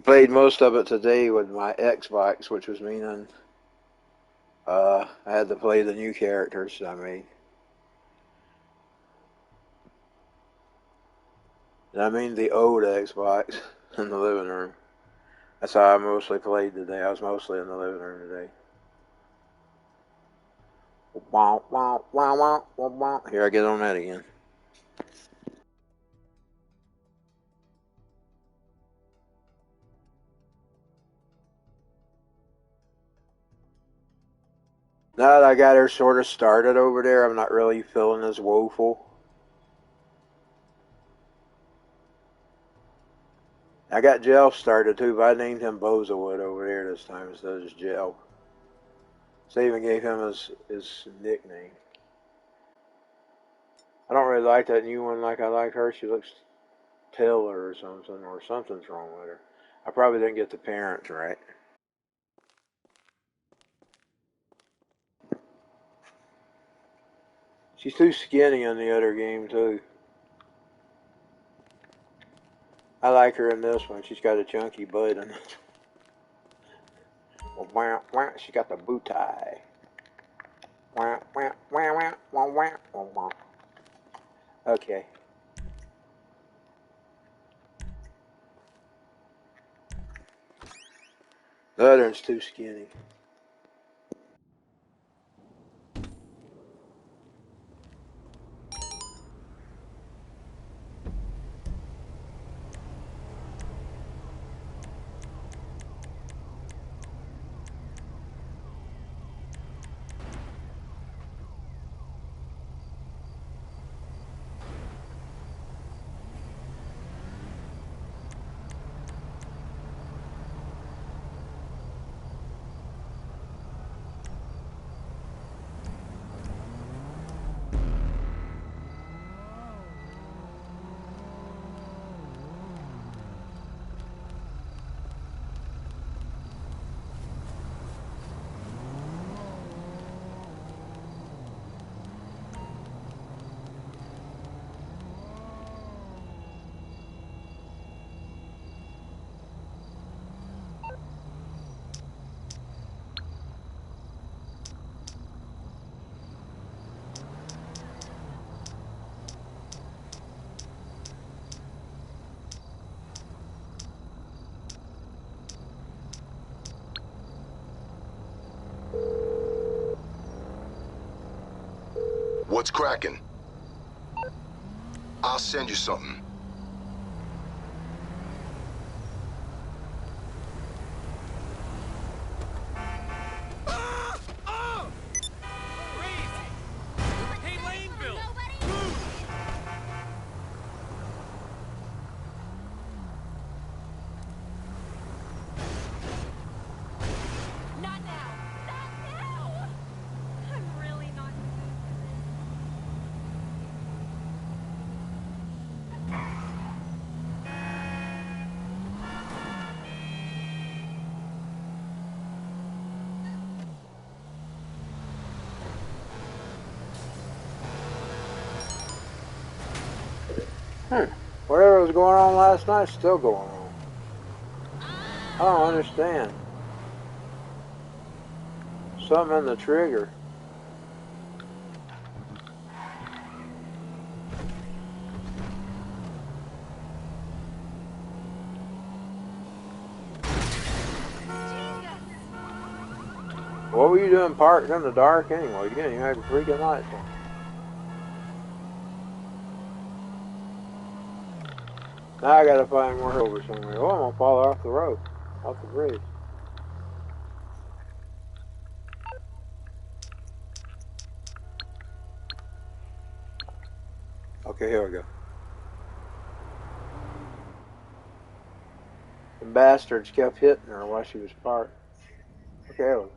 Played most of it today with my Xbox, which was meaning I had to play the new characters I made. And I mean the old Xbox in the living room. That's how I mostly played today. I was mostly in the living room today. Here I get on that again. Now that I got her sort of started over there, I'm not really feeling as woeful. I got Gel started too, but I named him Bozawood over there this time instead of just Gel. So I even gave him his nickname. I don't really like that new one like I like her. She looks paler or something's wrong with her. I probably didn't get the parents right. She's too skinny in the other game too. I like her in this one. She's got a chunky butt in it. She got the bow tie. Okay. The other one's too skinny. What's cracking? I'll send you something. Whatever was going on last night's still going on. I don't understand. Something in the trigger. What were you doing parked in the dark anyway? You didn't even have a freaking light on. Now I gotta find more over somewhere. Oh, I'm gonna fall off the road. Off the bridge. Okay, here we go. The bastards kept hitting her while she was parked. Okay, here we go.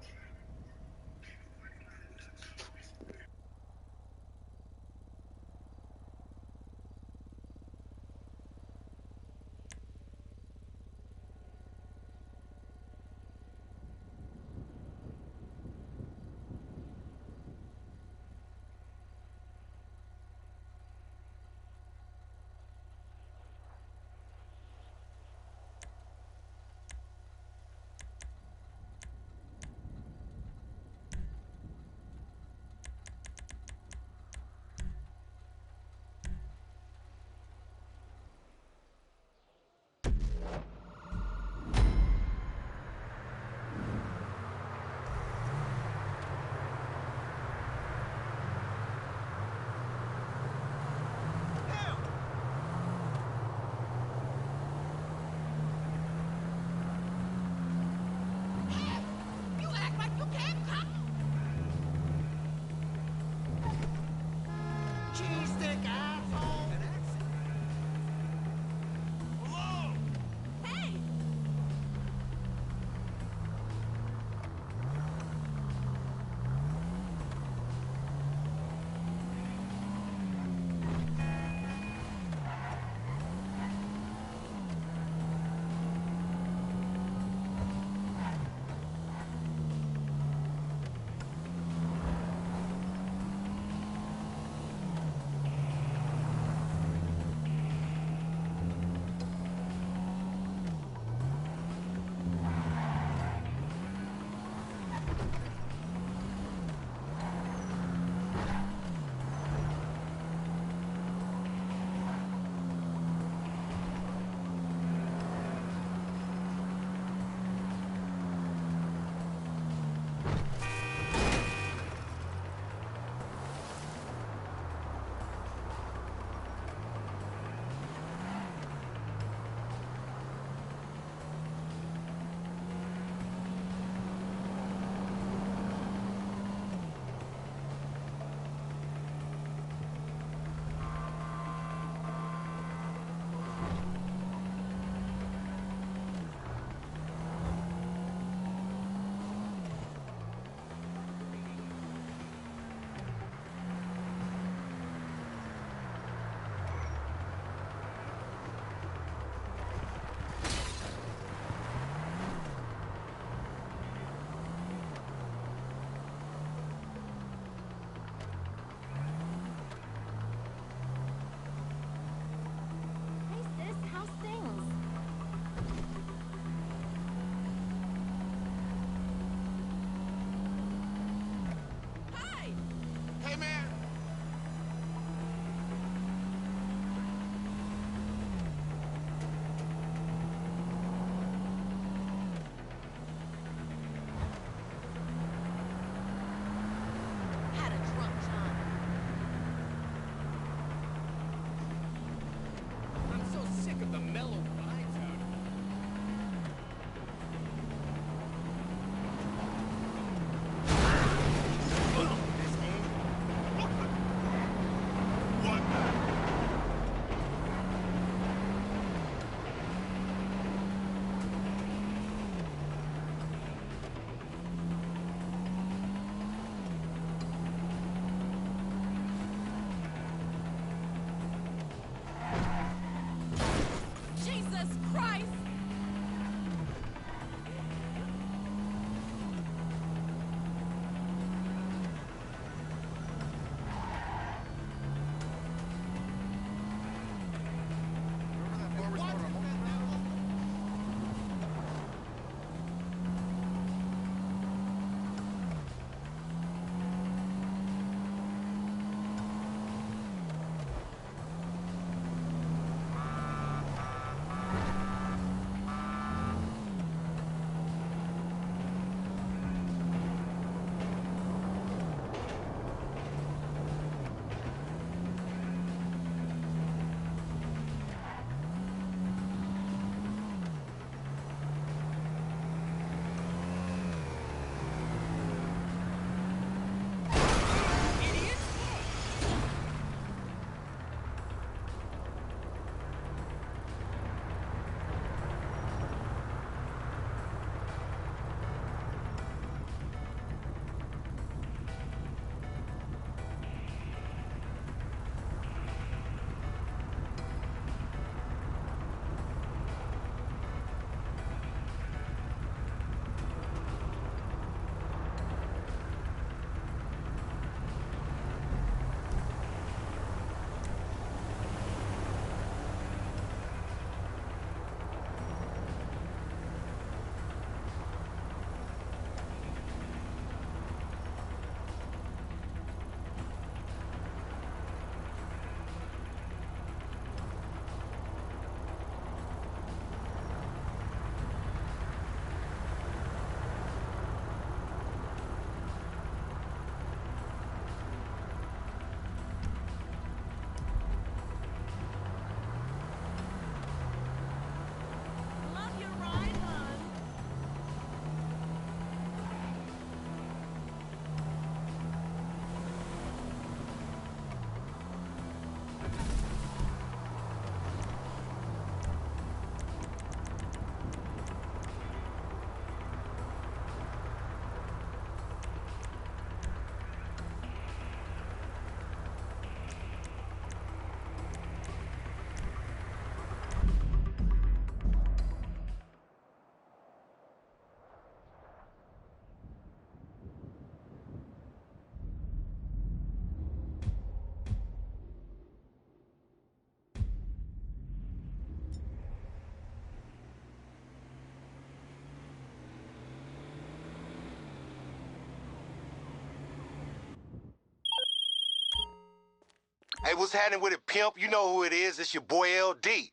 Hey, what's happening with it, pimp? You know who it is. It's your boy LD. Hey,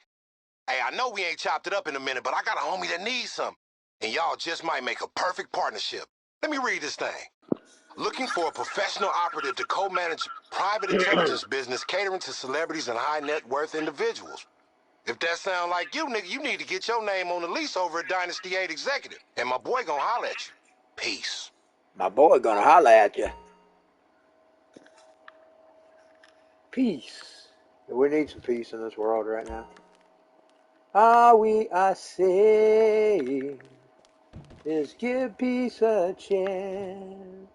I know we ain't chopped it up in a minute, but I got a homie that needs something. And y'all just might make a perfect partnership. Let me read this thing. Looking for a professional operative to co-manage private intelligence business catering to celebrities and high net worth individuals. If that sound like you, nigga, you need to get your name on the lease over at Dynasty 8 Executive. And my boy gonna holler at you. Peace. My boy gonna holler at you. Peace. We need some peace in this world right now. All we are saying is give peace a chance.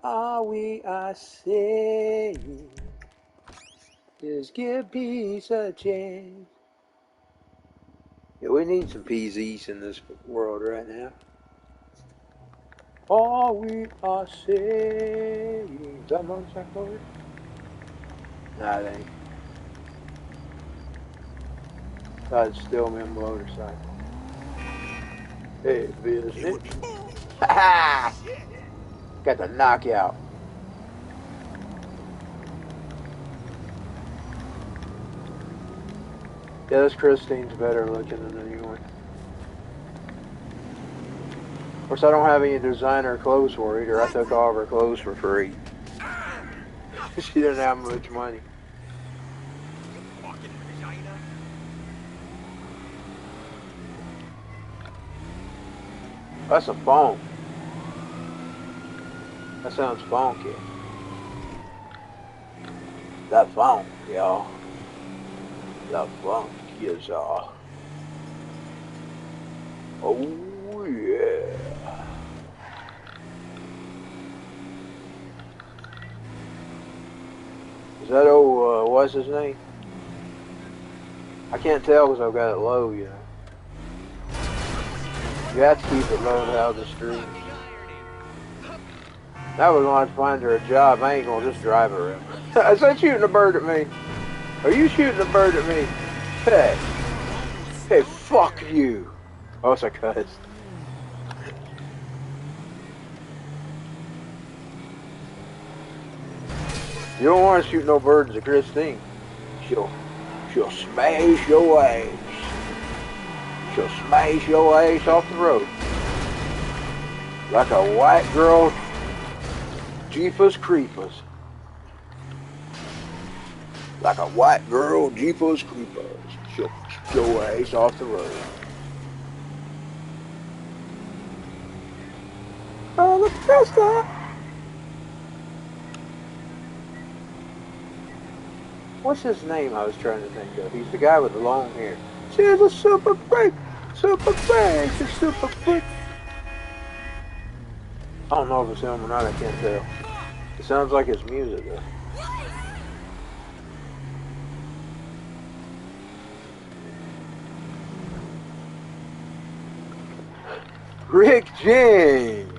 All we are saying is give peace a chance. Yeah, we need some peace in this world right now. All we are saying. Is that motorcycle over? Nah, it ain't. I'd still me a motorcycle. Hey, business. Ha ha! Got the knockout. Yeah, this Christine's better looking than the new one. Of course, I don't have any designer clothes for either. I took all of her clothes for free. She didn't have much money. That's a phone. That sounds funky. That funk, y'all. That funk is oh yeah. Is that old what's his name? I can't tell because I've got it low, you know. You have to keep it low to have the stream. Now we're going to have to find her a job. I ain't going to just drive her around. Is that shooting a bird at me? Are you shooting a bird at me? Hey. Hey, fuck you. Oh, it's a cuss. You don't want to shoot no birds at Christine. She'll smash your ass. She'll smash your ass off the road. Like a white girl, Jeepers Creepers. Like a white girl, Jeepers Creepers. She'll shoot your ass off the road. Oh, look at this guy. What's his name I was trying to think of? He's the guy with the long hair. She's a super freak, she's super freak. I don't know if it's him or not, I can't tell. It sounds like his music though. Rick James!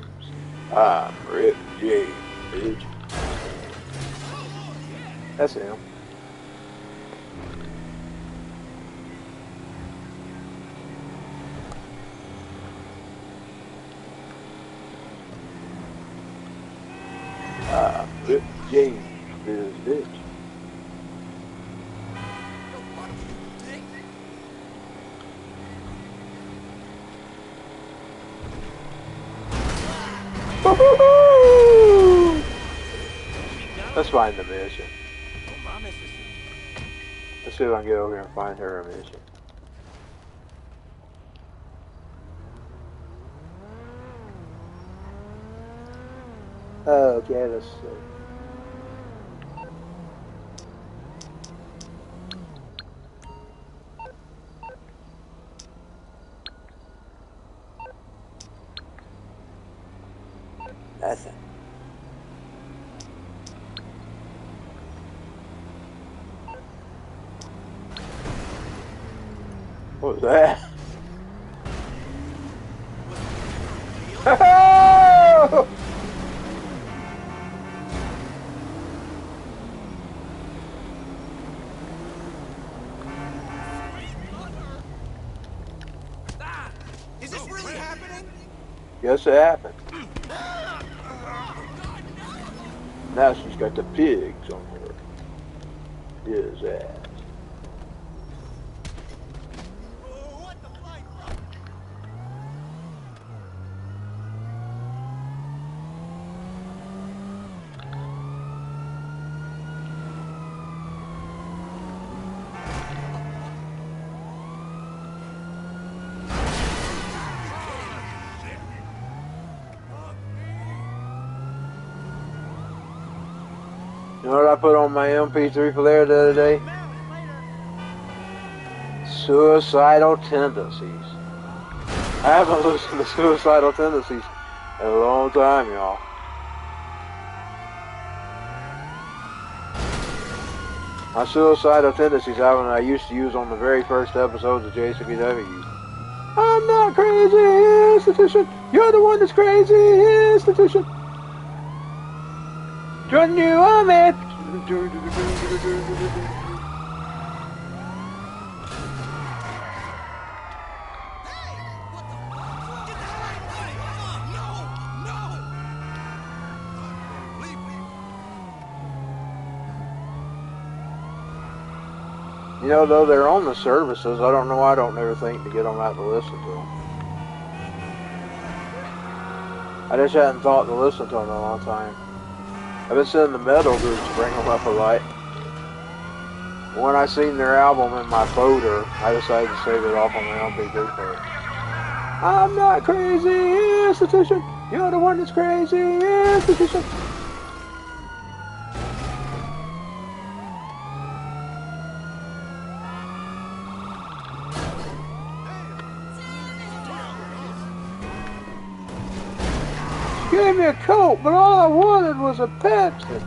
I'm Rick James, bitch. That's him. Rick James is bitch. Let's find the mission. Let's see if I can get over here and find her a mission. Okay, let's see. That's it. What was that? Is this really happening? Yes, it happened. Now she's got the pigs on her. His ass. You know what I put on my MP3 player the other day? Suicidal Tendencies. I haven't listened to Suicidal Tendencies in a long time, y'all. My Suicidal Tendencies album I used to use on the very first episodes of JCBW. I'm not crazy, institution. You're the one that's crazy, institution. Join you, I'm it. You know, though they're on the services, I don't know why I don't ever think to get them out to listen to them. I just hadn't thought to listen to them in a long time. I've been seeing the metal groups bring them up a lot. When I seen their album in my folder, I decided to save it off on my MP3 player. I'm not crazy, institution. You're the one that's crazy, institution. She gave me a Coke, but all I wanted was a Pepsi.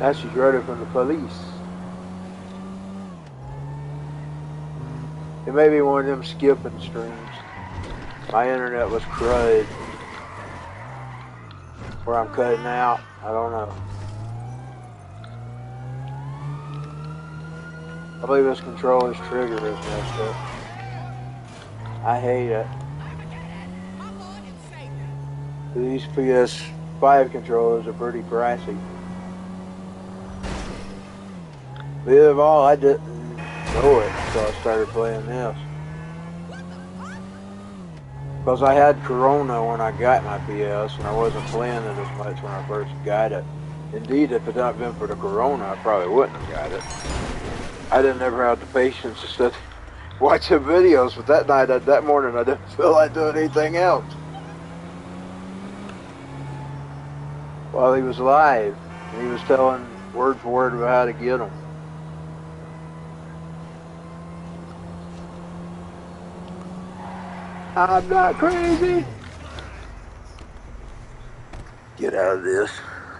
Now she's running from the police. It may be one of them skipping streams. My internet was crud. Where I'm cutting out, I don't know. I believe this controller's trigger is messed up. I hate it. These PS5 controllers are pretty pricey. But of all, I didn't know it until I started playing this. Because I had Corona when I got my PS, and I wasn't playing it as much when I first got it. Indeed, if it had not been for the Corona, I probably wouldn't have got it. I didn't ever have the patience to sit watching videos, but that morning, I didn't feel like doing anything else. While he was live, and he was telling word for word about how to get them. I'm not crazy. Get out of this.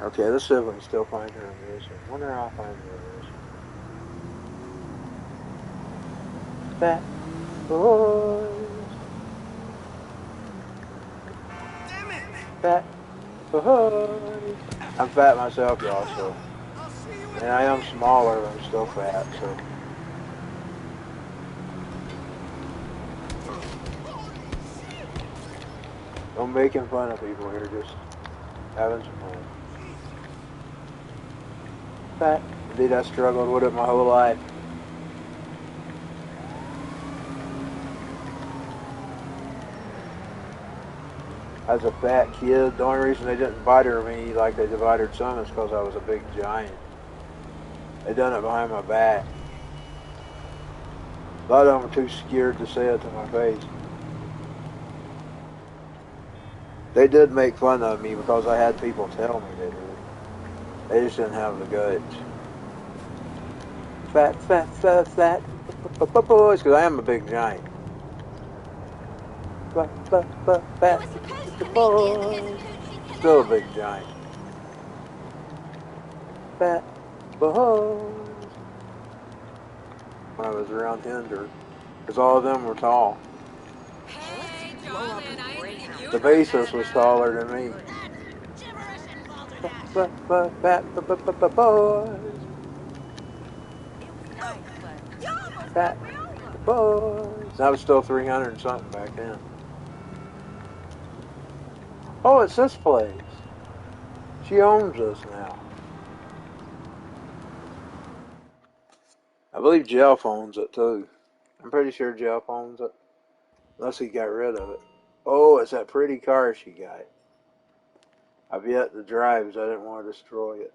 Okay, let's see if we can still find her in this. I wonder how I'll find her in this. Fat boys. Fat boys. I'm fat myself, y'all, so. And I am smaller, but I'm still fat, so. I'm making fun of people here, just having some fun. Fat. Indeed, I struggled with it my whole life. As a fat kid, the only reason they didn't biter me like they divided some is because I was a big giant. They done it behind my back. A lot of them were too scared to say it to my face. They did make fun of me because I had people tell me they did. They just didn't have the guts. Fat, fat, fat, fat, boys, because I am a big giant. Fat, fat, fat, fat, boys. Still a big giant. Fat boys. When I was around Hinder, because all of them were tall. The bassist was taller than me. Boys. Fat boys. I was still 300 and something back then. Oh, it's this place. She owns us now. I believe Jeff owns it too. I'm pretty sure Jeff owns it. Unless he got rid of it. Oh, it's that pretty car she got. I've yet to drive because I didn't want to destroy it.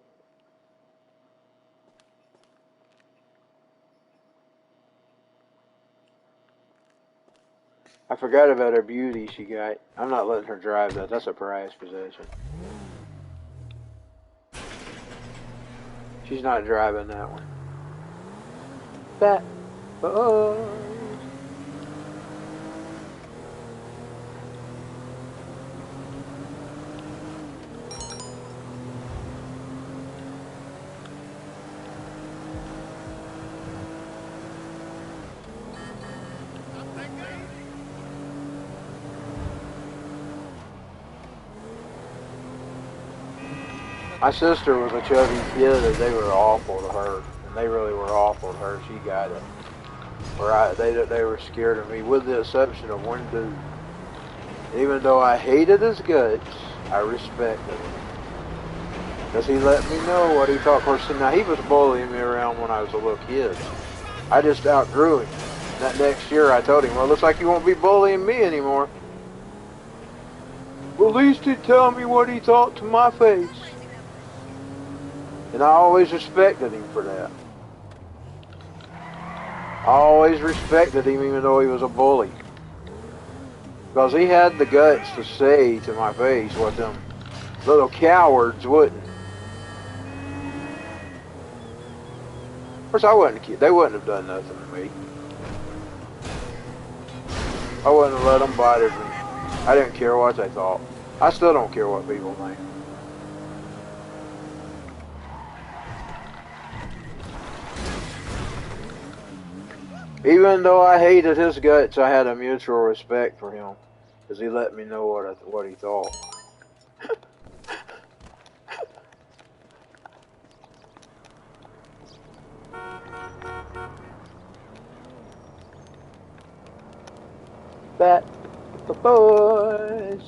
I forgot about her beauty she got. I'm not letting her drive that. That's a prized possession. She's not driving that one. Fat boys. My sister was a chubby kid and they were awful to her. And they really were awful to her. She got it. They were scared of me, with the exception of one dude. Even though I hated his guts, I respected him. Because he let me know what he thought. Of course, now he was bullying me around when I was a little kid. I just outgrew him. That next year I told him, well, looks like you won't be bullying me anymore. Well, at least he'd tell me what he thought to my face. And I always respected him for that. I always respected him even though he was a bully. Because he had the guts to say to my face what them little cowards wouldn't. Of course, I wasn't a kid. They wouldn't have done nothing to me. I wouldn't have let them bite at me. I didn't care what they thought. I still don't care what people think. Even though I hated his guts, I had a mutual respect for him. Because he let me know what he thought. That the boys.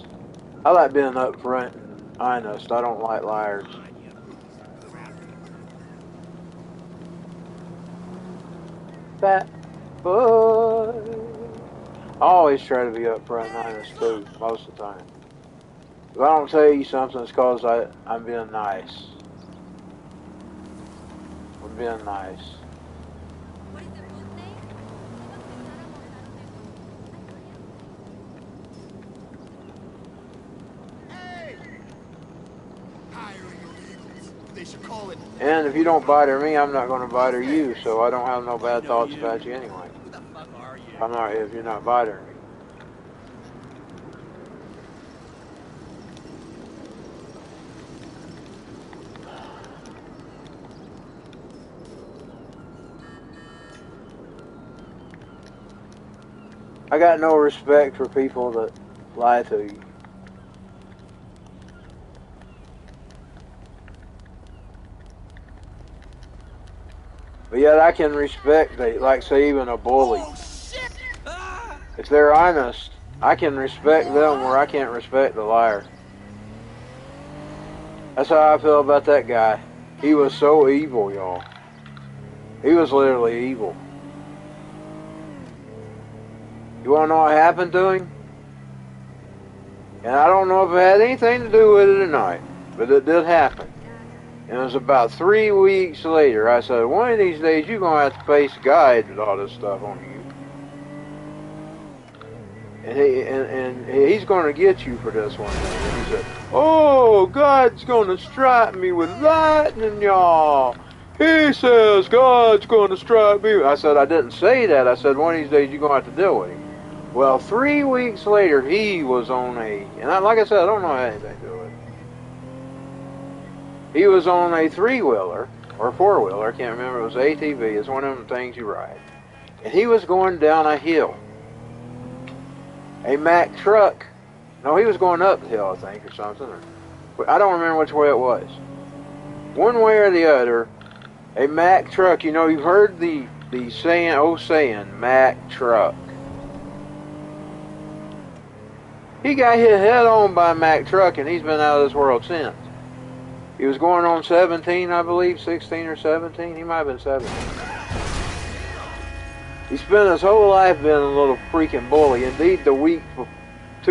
I like being upfront and honest. I don't like liars. Fat boys. I always try to be upfront and honest too, most of the time. If I don't tell you something, it's because I'm being nice. I'm being nice. And if you don't bother me, I'm not going to bother you, so I don't have no bad thoughts about you anyway. If you're not bothering me. I got no respect for people that lie to you. But yet I can respect, like say even a bully. If they're honest, I can respect them where I can't respect the liar. That's how I feel about that guy. He was so evil, y'all. He was literally evil. You want to know what happened to him? And I don't know if it had anything to do with it or not, but it did happen. And it was about 3 weeks later, I said, one of these days you're going to have to face God with all this stuff on you. And he's going to get you for this one. And he said, oh, God's going to strike me with lightning, y'all. He says God's going to strike me. I said, I didn't say that. I said, one of these days you're going to have to deal with him. Well, 3 weeks later, he was on like I said, I don't know anything to do with it. He was on a 3-wheeler, or 4-wheeler, I can't remember, it was ATV, it's one of them things you ride. And he was going down a hill. A Mack truck, no, he was going up the hill, I think, or something. I don't remember which way it was. One way or the other, a Mack truck, you know, you've heard the saying, Mack truck. He got hit head on by a Mack truck, and he's been out of this world since. He was going on 17, I believe, 16 or 17. He might have been 17. He spent his whole life being a little freaking bully. Indeed, 2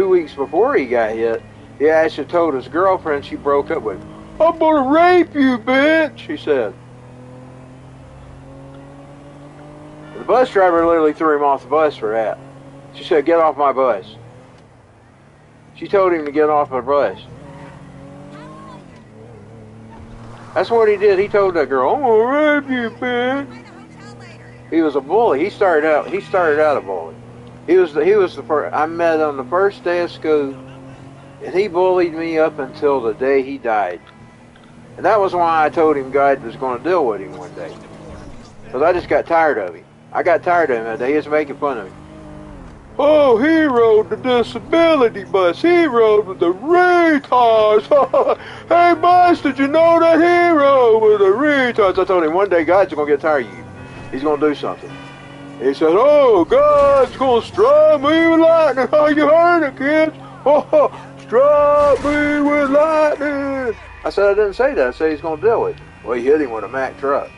weeks before he got hit, he actually told his girlfriend she broke up with him, I'm gonna rape you, bitch, he said. The bus driver literally threw him off the bus for that. She said, get off my bus. She told him to get off her bus. That's what he did. He told that girl, I'm gonna rape you, bitch. He was a bully. He started out a bully. He was the first. I met on the first day of school, and he bullied me up until the day he died. And that was why I told him God was going to deal with him one day. Because I just got tired of him. I got tired of him that day. He was making fun of me. Oh, he rode the disability bus. He rode with the retards. Hey, boss, did you know that he rode with the retards? I told him one day God's going to get tired of you. He's going to do something. He said, oh, God's going to strike me with lightning. Oh, you heard it, kids. Oh, strike me with lightning. I said, I didn't say that. I said he's going to deal with it. Well, he hit him with a Mack truck.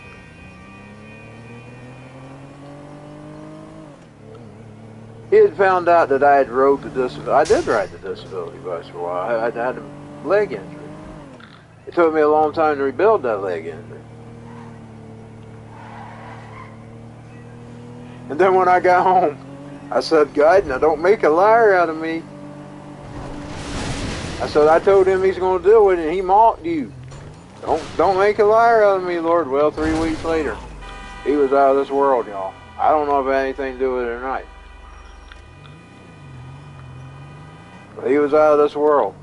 He had found out that I had rode the disability. I did ride the disability bus for a while. I had a leg injury. It took me a long time to rebuild that leg injury. And then when I got home, I said, God, now don't make a liar out of me. I said, I told him he's going to deal with it, and he mocked you. Don't make a liar out of me, Lord. Well, 3 weeks later, he was out of this world, y'all. I don't know if it had anything to do with it or not. But he was out of this world.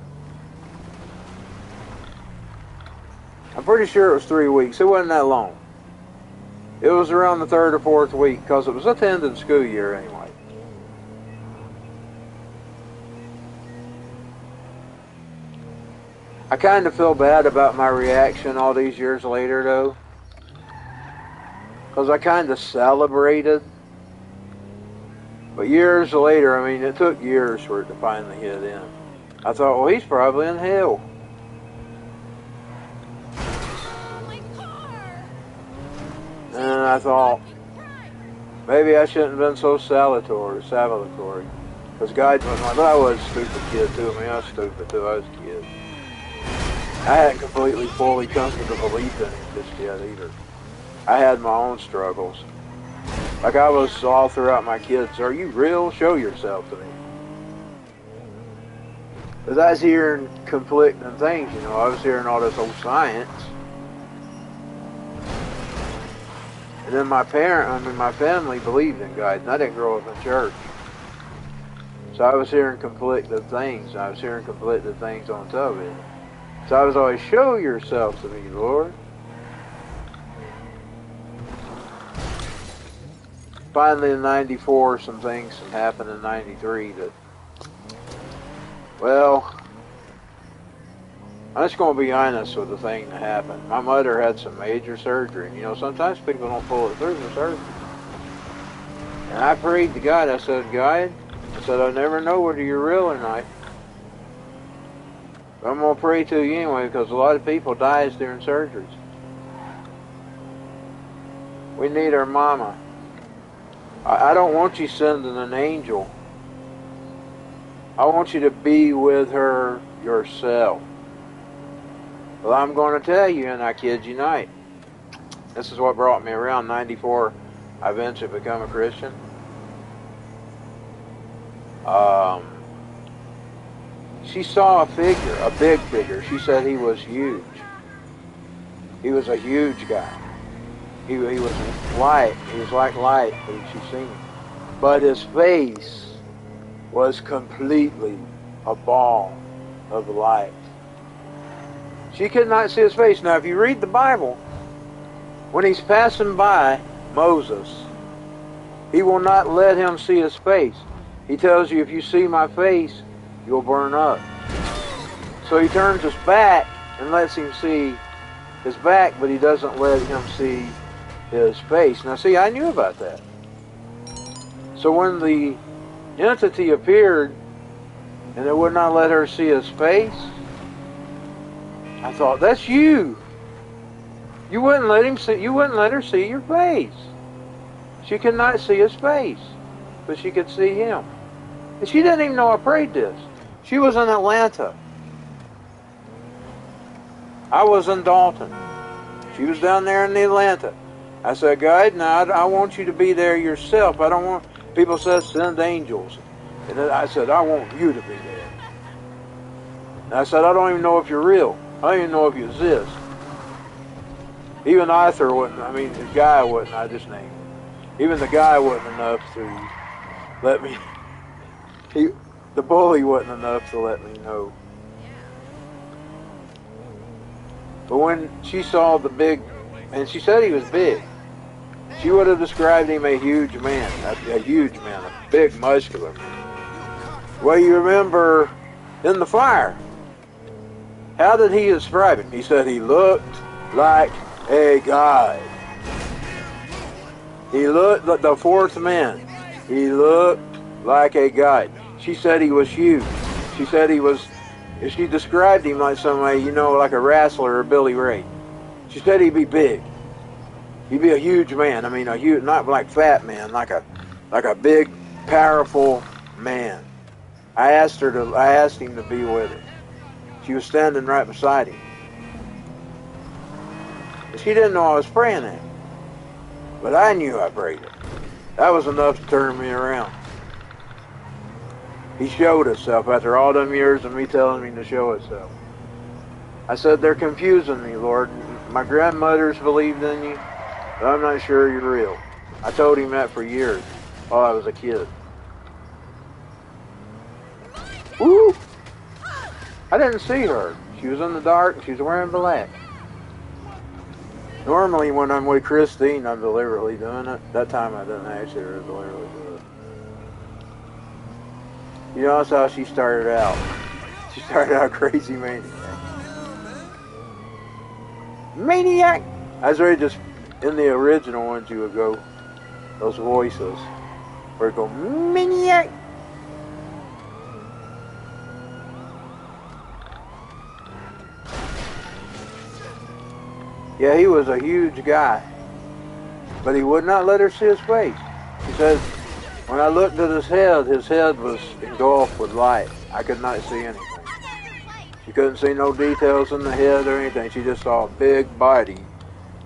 I'm pretty sure it was 3 weeks. It wasn't that long. It was around the 3rd or 4th week, because it was at the end of the school year anyway. I kind of feel bad about my reaction all these years later, though, because I kind of celebrated. But years later, I mean, it took years for it to finally hit in. I thought, well, he's probably in hell. And I thought, maybe I shouldn't have been so salutatory, because God was like, but I was a stupid kid too. I mean, I was stupid too. I was a kid. I hadn't completely, fully come to the belief in him just yet either. I had my own struggles. Like I was all throughout my kids, are you real? Show yourself to me. Because I was hearing conflicting things, you know. I was hearing all this old science. And then my family believed in God, and I didn't grow up in church. So I was hearing conflicting things. I was hearing conflicting things on television. So I was always, show yourself to me, Lord. Finally in 94, some things happened in 93 that, well, I'm just going to be honest with the thing that happened. My mother had some major surgery. And, you know, sometimes people don't pull it through the surgery. And I prayed to God. I said, God, I never know whether you're real or not. But I'm going to pray to you anyway, because a lot of people dies during surgeries. We need our mama. I don't want you sending an angel. I want you to be with her yourself. Well, I'm going to tell you, and I kid you not. This is what brought me around. 94, I eventually become a Christian. She saw a figure, a big figure. She said he was huge. He was a huge guy. He was light. He was like light that she seen. But his face was completely a ball of light. She could not see his face. Now, if you read the Bible, when he's passing by Moses, he will not let him see his face. He tells you, if you see my face, you'll burn up. So he turns his back and lets him see his back, but he doesn't let him see his face. Now, see, I knew about that. So when the entity appeared and it would not let her see his face, I thought, that's you. You wouldn't let him see. You wouldn't let her see your face. She could not see his face, but she could see him. And she didn't even know I prayed this. She was in Atlanta. I was in Dalton. She was down there in Atlanta. I said, God, now I want you to be there yourself. I don't want, people said send angels. And I said, I want you to be there. And I said, I don't even know if you're real. I don't even know if you exist. Even Arthur wouldn't, I mean, the guy wouldn't, I just named him. Even the guy wasn't enough to let me, the bully wasn't enough to let me know. But when she saw the big, and she said he was big, she would have described him a huge man, a huge man, a big, muscular man. Well, you remember in the fire, how did he describe him? He said he looked like a god. He looked like the fourth man. He looked like a god. She said he was huge. She said he was And she described him like somebody, you know, like a wrestler or Billy Ray. She said he'd be big. He'd be a huge man. I mean, a huge, not like fat man, like a big, powerful man. I asked him to be with her. She was standing right beside him. And she didn't know I was praying at him. But I knew I prayed it. That was enough to turn me around. He showed himself after all them years of me telling him to show himself. I said, they're confusing me, Lord. My grandmother's believed in you, but I'm not sure you're real. I told him that for years while I was a kid. Woo! I didn't see her. She was in the dark and she was wearing black. Normally when I'm with Christine, I'm deliberately doing it. That time I didn't actually deliberately do it. You know, that's how she started out. She started out crazy maniac. Maniac! I was ready just, in the original ones you would go, those voices, where it go, maniac! Yeah, he was a huge guy, but he would not let her see his face. He said, when I looked at his head was engulfed with light. I could not see anything. She couldn't see no details in the head or anything. She just saw a big body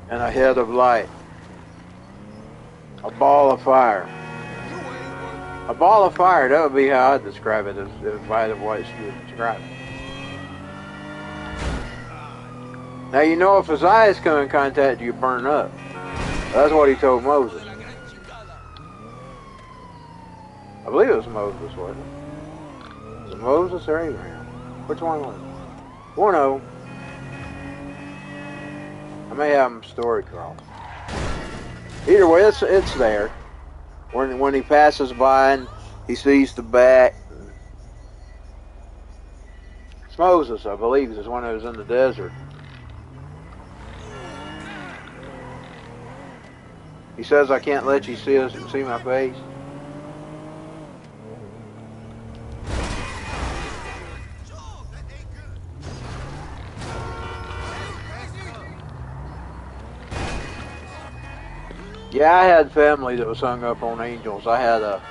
and a head of light. A ball of fire. A ball of fire, that would be how I'd describe it, if I had what she would describe it. Now you know if his eyes come in contact, you burn up. That's what he told Moses. I believe it was Moses, wasn't it? Was it Moses or Abraham? Which one was it? One of them. I may have them story crossed. Either way, it's there. When he passes by and he sees the back. It's Moses, I believe, is one who was in the desert. He says, I can't let you see my face. Yeah, I had family that was hung up on angels. I had an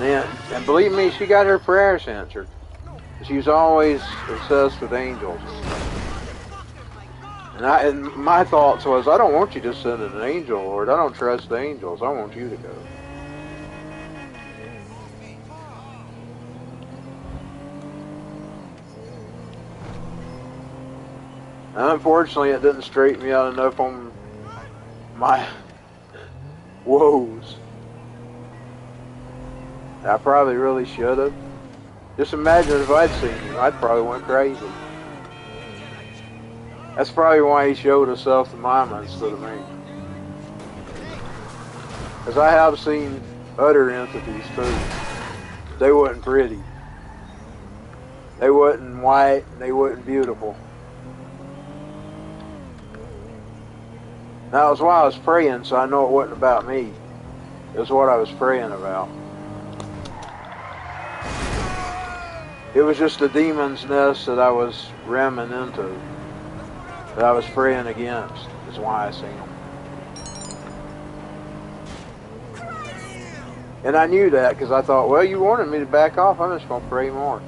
aunt, and believe me, she got her prayers answered. She was always obsessed with angels. And my thoughts was, I don't want you to send an angel, Lord. I don't trust the angels. I want you to go. And unfortunately, it didn't straighten me out enough on my woes. I probably really should have. Just imagine if I'd seen him, I'd probably went crazy. That's probably why he showed himself to Mama instead of me. Because I have seen other entities too. They wasn't pretty. They wasn't white, and they wasn't beautiful. That was why I was praying, so I know it wasn't about me. It was what I was praying about. It was just the demon's nest that I was ramming into, that I was praying against, is why I seen them. And I knew that because I thought, well, you wanted me to back off, I'm just going to pray more.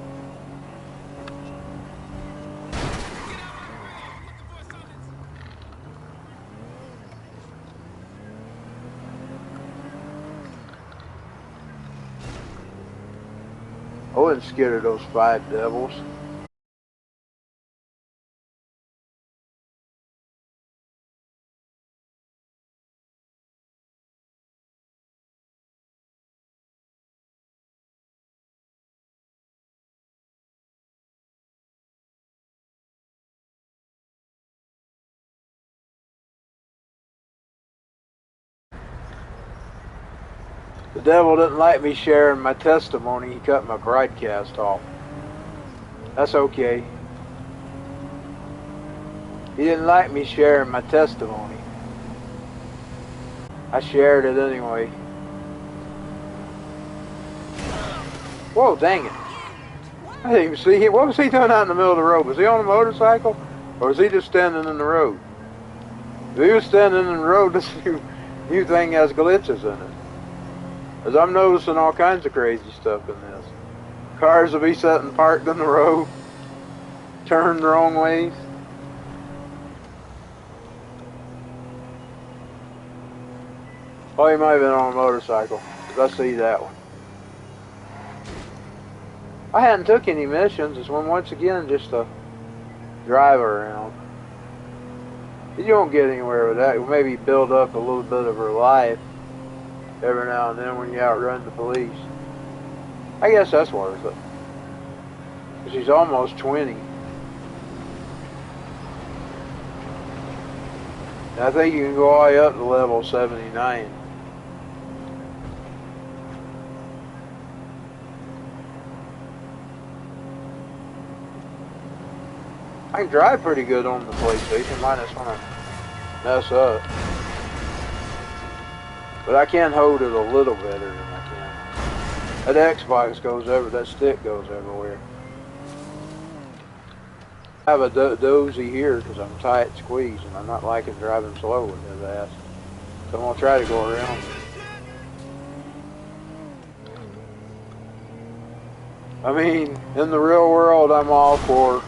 I wasn't scared of those 5 devils. The devil didn't like me sharing my testimony. He cut my broadcast off. That's okay. He didn't like me sharing my testimony. I shared it anyway. Whoa, dang it. I didn't even see him. What was he doing out in the middle of the road? Was he on a motorcycle? Or was he just standing in the road? If he was standing in the road, this new thing has glitches in it. As I'm noticing all kinds of crazy stuff in this. Cars will be sitting parked in the road, turned the wrong ways. Oh, he might have been on a motorcycle, because I see that one. I hadn't took any missions. It's once again just a drive around. You don't get anywhere with that. Maybe build up a little bit of her life every now and then when you outrun the police. I guess that's worth it. She's almost 20. And I think you can go all the way up to level 79. I can drive pretty good on the PlayStation, minus when I mess up. But I can hold it a little better than I can. That Xbox goes that stick goes everywhere. I have a dozy here because I'm tight squeezed and I'm not liking driving slow with his ass. So I'm going to try to go around. I mean, in the real world I'm all for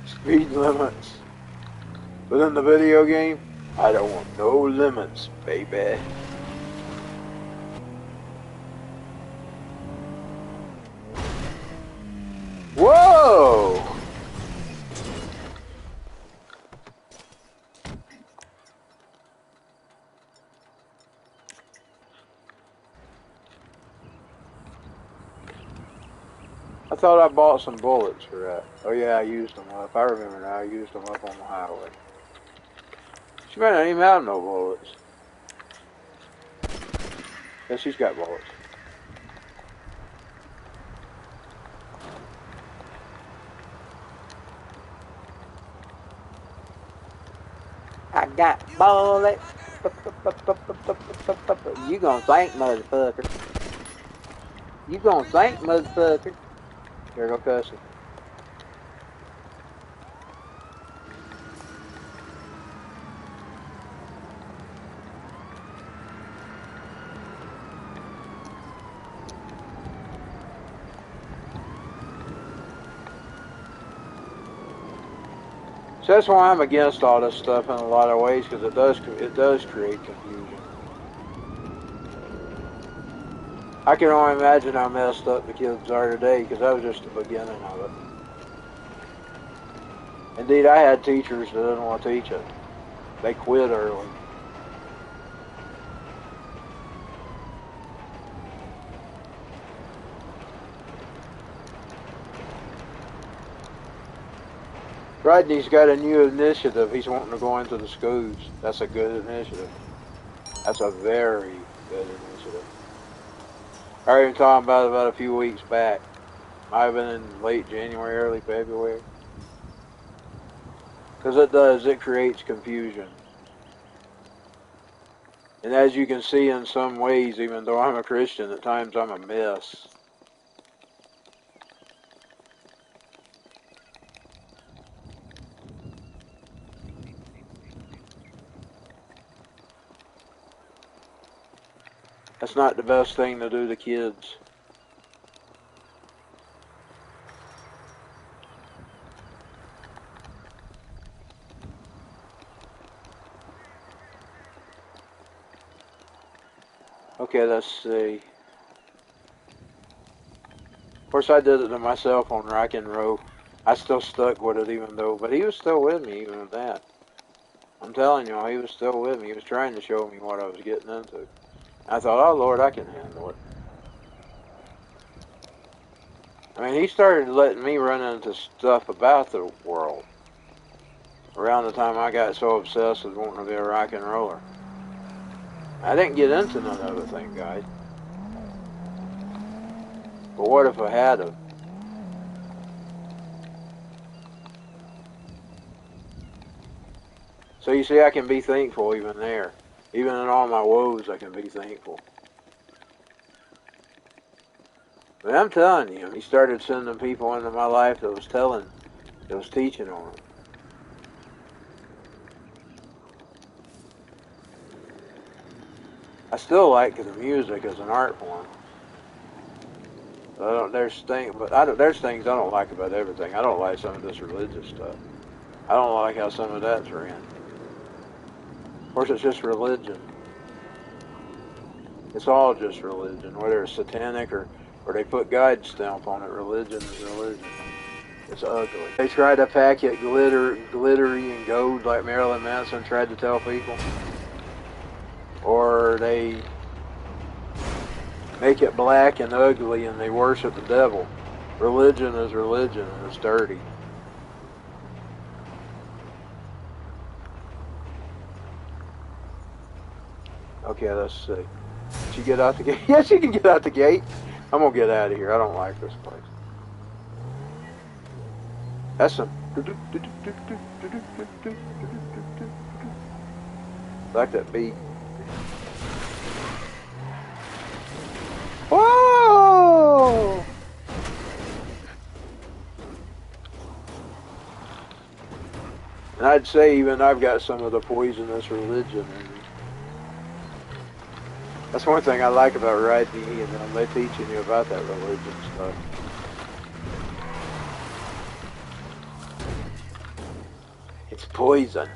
speed limits. But in the video game, I don't want no limits, baby. Whoa! I thought I bought some bullets for that. Oh yeah, I used them up. I remember now, I used them up on the highway. She might not even have no bullets. Yeah, she's got bullets. I got bullets. You gonna think, motherfucker. You gonna think, motherfucker. Here go cussing. So that's why I'm against all this stuff in a lot of ways, because it does create confusion. I can only imagine how messed up the kids are today, because that was just the beginning of it. Indeed, I had teachers that didn't want to teach it. They quit early. Rodney's got a new initiative. He's wanting to go into the schools. That's a good initiative. That's a very good initiative. I heard him talking about a few weeks back. Might have been in late January, early February. Because it creates confusion. And as you can see in some ways, even though I'm a Christian, at times I'm a mess. That's not the best thing to do to kids. Okay, let's see. Of course, I did it to myself on Rock and Roll. I still stuck with it even though, but he was still with me even with that. I'm telling y'all, he was still with me. He was trying to show me what I was getting into. I thought, oh Lord, I can handle it. I mean, he started letting me run into stuff about the world around the time I got so obsessed with wanting to be a rock and roller. I didn't get into none of it, thank God. But what if I had have? So you see, I can be thankful even there. Even in all my woes, I can be thankful. I mean, I'm telling you, he started sending people into my life that was teaching on it. I still like the music as an art form. There's things I don't like about everything. I don't like some of this religious stuff. I don't like how some of that's ran. Of course, it's just religion. It's all just religion, whether it's satanic or they put God stamp on it. Religion is religion. It's ugly. They try to pack it glittery and gold like Marilyn Manson tried to tell people, or they make it black and ugly and they worship the devil. Religion is religion and it's dirty. Okay, let's see. Did you get out the gate? Yes, you can get out the gate. I'm gonna get out of here. I don't like this place. That's some. Like that beat. Whoa! And I'd say even I've got some of the poisonous religion in me. That's one thing I like about Ride DE and them. They're teaching you about that religion stuff. It's poison.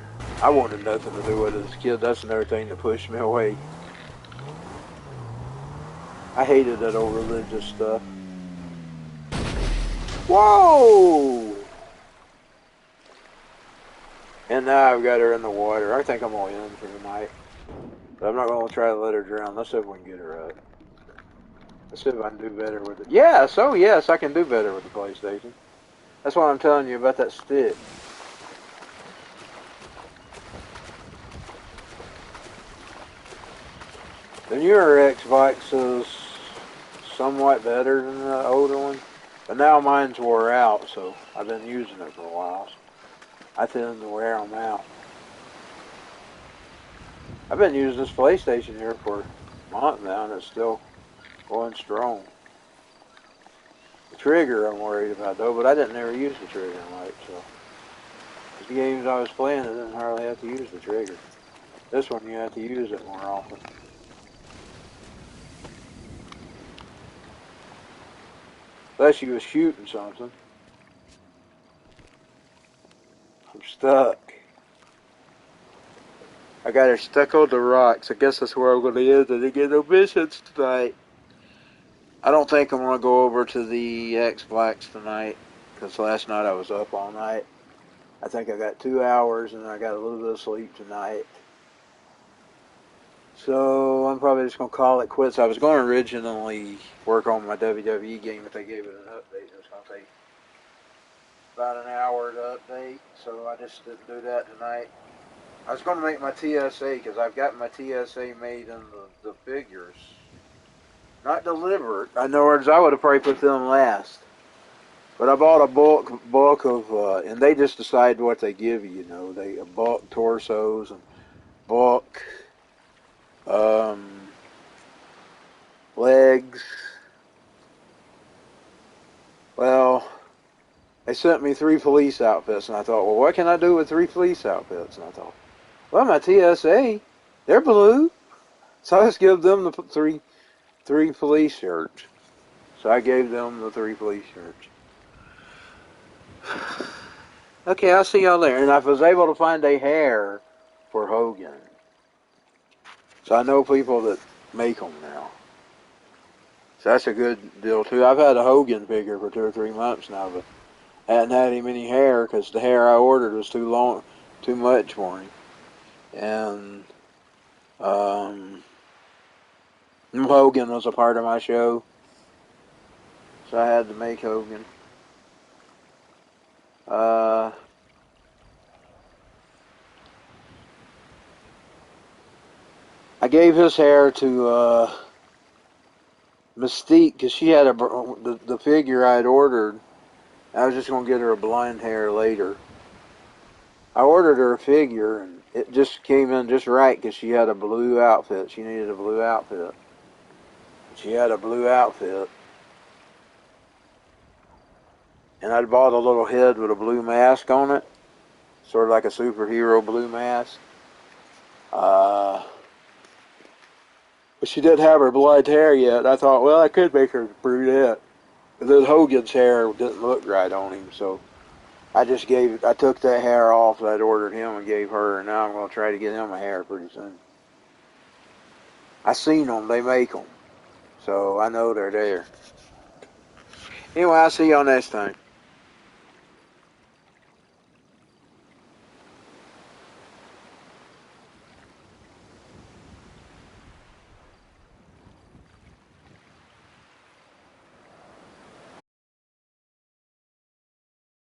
I wanted nothing to do with it as a kid. That's another thing that pushed me away. I hated that old religious stuff. Whoa! And now I've got her in the water. I think I'm all in for the night. But I'm not going to try to let her drown. Let's see if we can get her up. Let's see if I can do better with it. Yes, oh yes, I can do better with the PlayStation. That's why I'm telling you about that stick. The newer Xbox is somewhat better than the older one. But now mine's wore out, so I've been using it for a while. So I tend to wear them out. I've been using this PlayStation here for a month now, and it's still going strong. The trigger I'm worried about, though, but I didn't ever use the trigger much, so. The games I was playing, I didn't hardly have to use the trigger. This one, you have to use it more often. Unless you was shooting something. I'm stuck. I got her stuck on the rocks. I guess that's where I'm going to end. I didn't get no missions tonight. I don't think I'm going to go over to the Xbox tonight, because last night I was up all night. I think I got 2 hours, and I got a little bit of sleep tonight. So I'm probably just going to call it quits. I was going to originally work on my WWE game, but they gave it an update. It was going to take about an hour to update, so I just didn't do that tonight. I was going to make my TSA, because I've got my TSA made in the figures. Not delivered. In other words, I would have probably put them last. But I bought a bulk of, and they just decide what they give you, you know. They bulk torsos and bulk legs. Well, they sent me 3 police outfits, and I thought, well, what can I do with 3 police outfits? And I thought, well, my TSA, they're blue, so let's give them the three police shirts. So I gave them the 3 police shirts. Okay, I'll see y'all later. And I was able to find a hair for Hogan. So I know people that make them now. So that's a good deal too. I've had a Hogan figure for 2 or 3 months now, but I hadn't had him any hair because the hair I ordered was too long, too much for him. And Hogan was a part of my show, so I had to make Hogan. I gave his hair to Mystique because she had the figure I had ordered. I was just going to get her a blonde hair later. I ordered her a figure, and it just came in just right because she had a blue outfit. She needed a blue outfit. She had a blue outfit. And I bought a little head with a blue mask on it, sort of like a superhero blue mask. But she didn't have her blonde hair yet. I thought, well, I could make her brunette. But then Hogan's hair didn't look right on him, so I took that hair off that I'd ordered him and gave her, and now I'm going to try to get him a hair pretty soon. I seen them, they make them, so I know they're there. Anyway, I'll see y'all next time.